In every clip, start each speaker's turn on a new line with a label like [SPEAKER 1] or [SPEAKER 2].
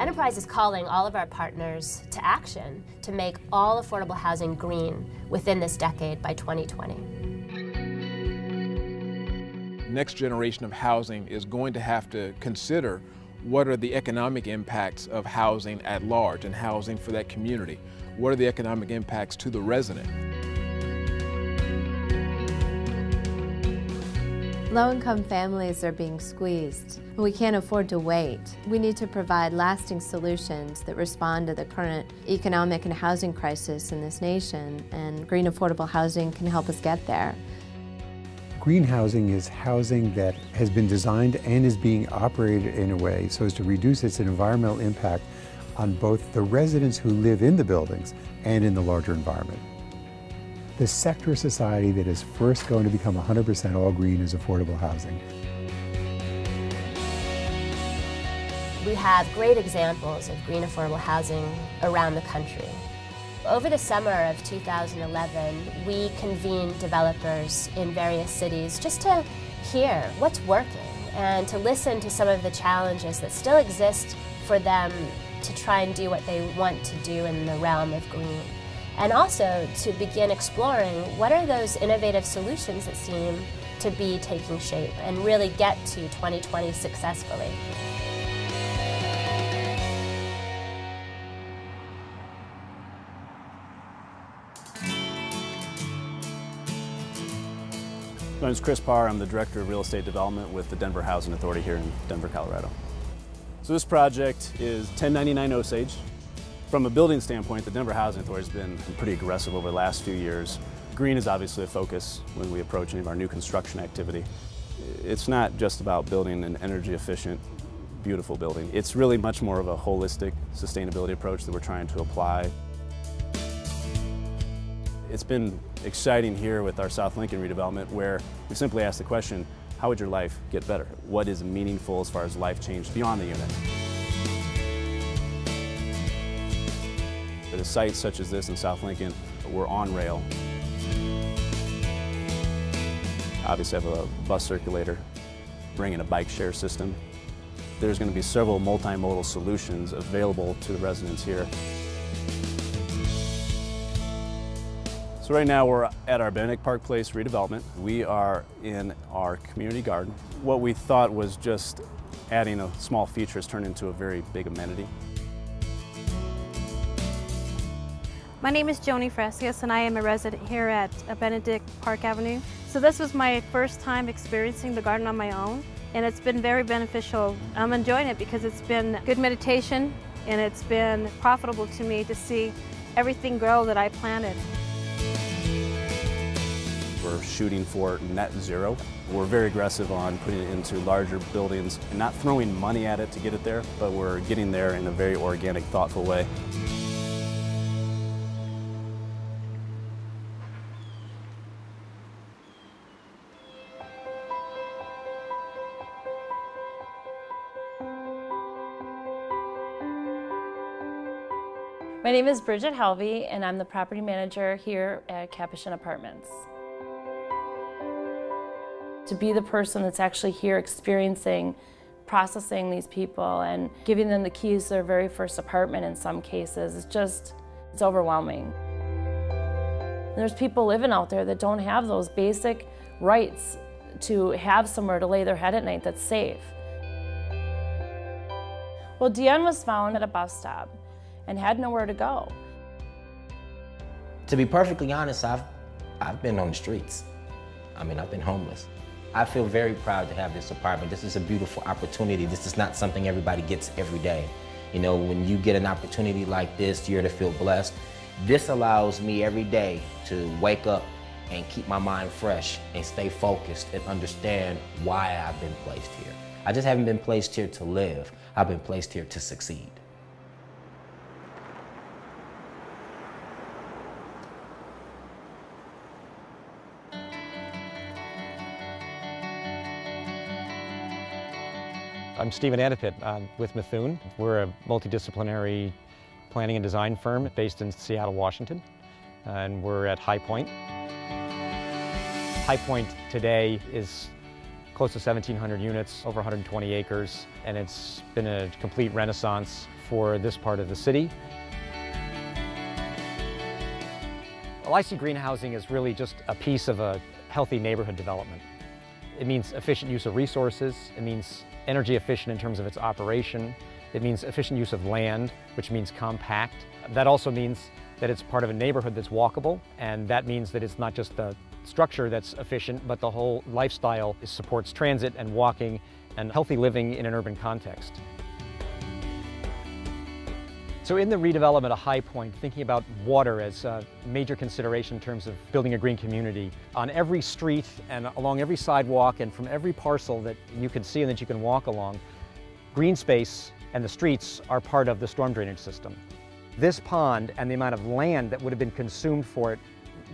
[SPEAKER 1] Enterprise is calling all of our partners to action to make all affordable housing green within this decade by 2020.
[SPEAKER 2] Next generation of housing is going to have to consider what are the economic impacts of housing at large and housing for that community. What are the economic impacts to the resident?
[SPEAKER 3] Low-income families are being squeezed. We can't afford to wait. We need to provide lasting solutions that respond to the current economic and housing crisis in this nation, and green affordable housing can help us get there.
[SPEAKER 4] Green housing is housing that has been designed and is being operated in a way so as to reduce its environmental impact on both the residents who live in the buildings and in the larger environment. The sector of society that is first going to become 100% all green is affordable housing.
[SPEAKER 1] We have great examples of green affordable housing around the country. Over the summer of 2011, we convened developers in various cities just to hear what's working and to listen to some of the challenges that still exist for them to try and do what they want to do in the realm of green. And also to begin exploring what are those innovative solutions that seem to be taking shape and really get to 2020 successfully.
[SPEAKER 5] My name is Chris Parr. I'm the Director of Real Estate Development with the Denver Housing Authority here in Denver, Colorado. So this project is 1099 Osage. From a building standpoint, the Denver Housing Authority has been pretty aggressive over the last few years. Green is obviously a focus when we approach any of our new construction activity. It's not just about building an energy efficient, beautiful building. It's really much more of a holistic sustainability approach that we're trying to apply. It's been exciting here with our South Lincoln redevelopment where we simply ask the question, how would your life get better? What is meaningful as far as life change beyond the unit? At a site such as this in South Lincoln, we're on rail. Obviously have a bus circulator, bringing a bike share system. There's going to be several multimodal solutions available to the residents here. So right now we're at our Benedict Park Place redevelopment. We are in our community garden. What we thought was just adding a small feature has turned into a very big amenity.
[SPEAKER 6] My name is Joni Frascas and I am a resident here at Benedict Park Avenue. So this was my first time experiencing the garden on my own, and it's been very beneficial. I'm enjoying it because it's been good meditation and it's been profitable to me to see everything grow that I planted.
[SPEAKER 5] We're shooting for net zero. We're very aggressive on putting it into larger buildings and not throwing money at it to get it there, but we're getting there in a very organic, thoughtful way.
[SPEAKER 7] My name is Bridget Helvey, and I'm the property manager here at Capuchin Apartments. To be the person that's actually here experiencing, processing these people and giving them the keys to their very first apartment in some cases, it's overwhelming. There's people living out there that don't have those basic rights to have somewhere to lay their head at night that's safe. Well, Deanne was found at a bus stop and had nowhere to go.
[SPEAKER 8] To be perfectly honest, I've been on the streets. I've been homeless. I feel very proud to have this apartment. This is a beautiful opportunity. This is not something everybody gets every day. You know, when you get an opportunity like this, you're to feel blessed. This allows me every day to wake up and keep my mind fresh and stay focused and understand why I've been placed here. I just haven't been placed here to live. I've been placed here to succeed.
[SPEAKER 9] I'm Stephen Adipit with Methuen. We're a multidisciplinary planning and design firm based in Seattle, Washington, and we're at High Point. High Point today is close to 1,700 units, over 120 acres, and it's been a complete renaissance for this part of the city. Well, I see green housing as really just a piece of a healthy neighborhood development. It means efficient use of resources, it means energy efficient in terms of its operation, it means efficient use of land, which means compact. That also means that it's part of a neighborhood that's walkable, and that means that it's not just the structure that's efficient, but the whole lifestyle supports transit and walking and healthy living in an urban context. So in the redevelopment of High Point, thinking about water as a major consideration in terms of building a green community, on every street and along every sidewalk and from every parcel that you can see and that you can walk along, green space and the streets are part of the storm drainage system. This pond and the amount of land that would have been consumed for it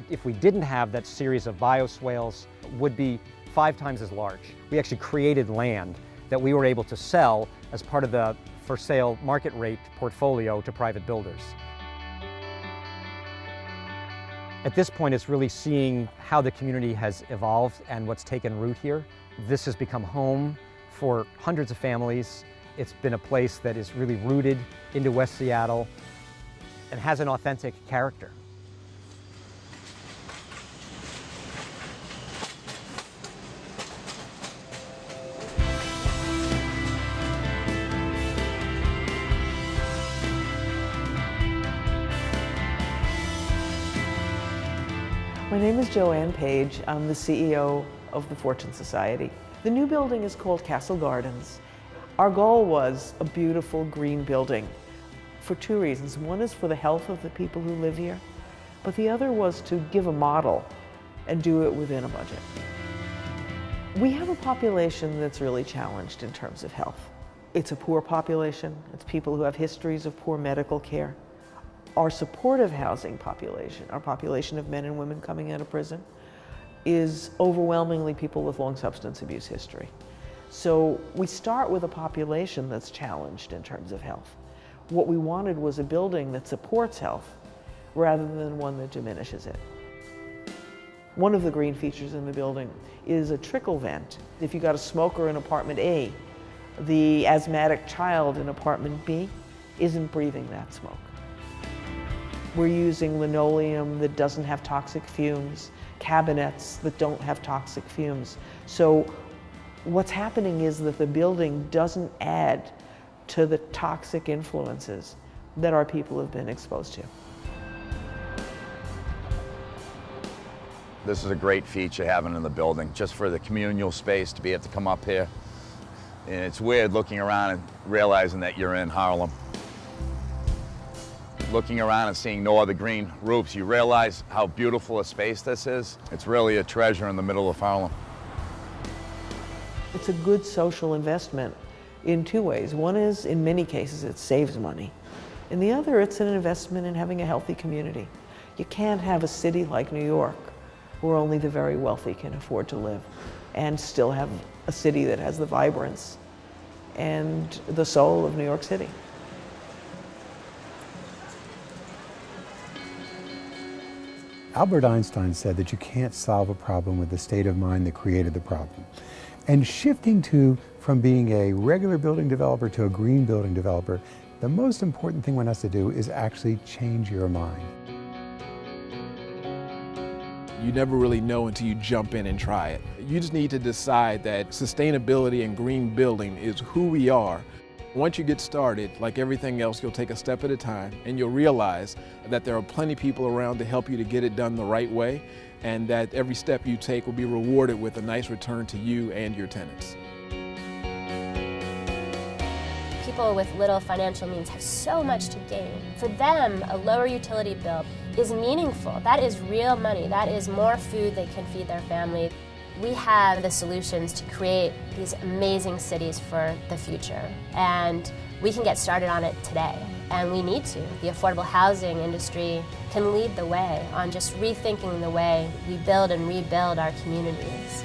[SPEAKER 9] if we didn't have that series of bioswales would be 5 times as large. We actually created land that we were able to sell as part of the for sale market rate portfolio to private builders. At this point, it's really seeing how the community has evolved and what's taken root here. This has become home for hundreds of families. It's been a place that is really rooted into West Seattle and has an authentic character.
[SPEAKER 10] My name is Joanne Page. I'm the CEO of the Fortune Society. The new building is called Castle Gardens. Our goal was a beautiful green building for 2 reasons. One is for the health of the people who live here, but the other was to give a model and do it within a budget. We have a population that's really challenged in terms of health. It's a poor population. It's people who have histories of poor medical care. Our supportive housing population, our population of men and women coming out of prison, is overwhelmingly people with long substance abuse history. So we start with a population that's challenged in terms of health. What we wanted was a building that supports health rather than one that diminishes it. One of the green features in the building is a trickle vent. If you got a smoker in apartment A, the asthmatic child in apartment B isn't breathing that smoke. We're using linoleum that doesn't have toxic fumes, cabinets that don't have toxic fumes. So what's happening is that the building doesn't add to the toxic influences that our people have been exposed to.
[SPEAKER 11] This is a great feature having in the building, just for the communal space to be able to come up here. And it's weird looking around and realizing that you're in Harlem. Looking around and seeing no other green roofs, you realize how beautiful a space this is. It's really a treasure in the middle of Harlem.
[SPEAKER 10] It's a good social investment in 2 ways. One is, in many cases, it saves money. And the other, it's an investment in having a healthy community. You can't have a city like New York, where only the very wealthy can afford to live, and still have a city that has the vibrance and the soul of New York City.
[SPEAKER 4] Albert Einstein said that you can't solve a problem with the state of mind that created the problem. And shifting from being a regular building developer to a green building developer, the most important thing one has to do is actually change your mind.
[SPEAKER 2] You never really know until you jump in and try it. You just need to decide that sustainability and green building is who we are. Once you get started, like everything else, you'll take a step at a time, and you'll realize that there are plenty of people around to help you to get it done the right way, and that every step you take will be rewarded with a nice return to you and your tenants.
[SPEAKER 1] People with little financial means have so much to gain. For them, a lower utility bill is meaningful. That is real money. That is more food they can feed their family. We have the solutions to create these amazing cities for the future, and we can get started on it today, and we need to. The affordable housing industry can lead the way on just rethinking the way we build and rebuild our communities.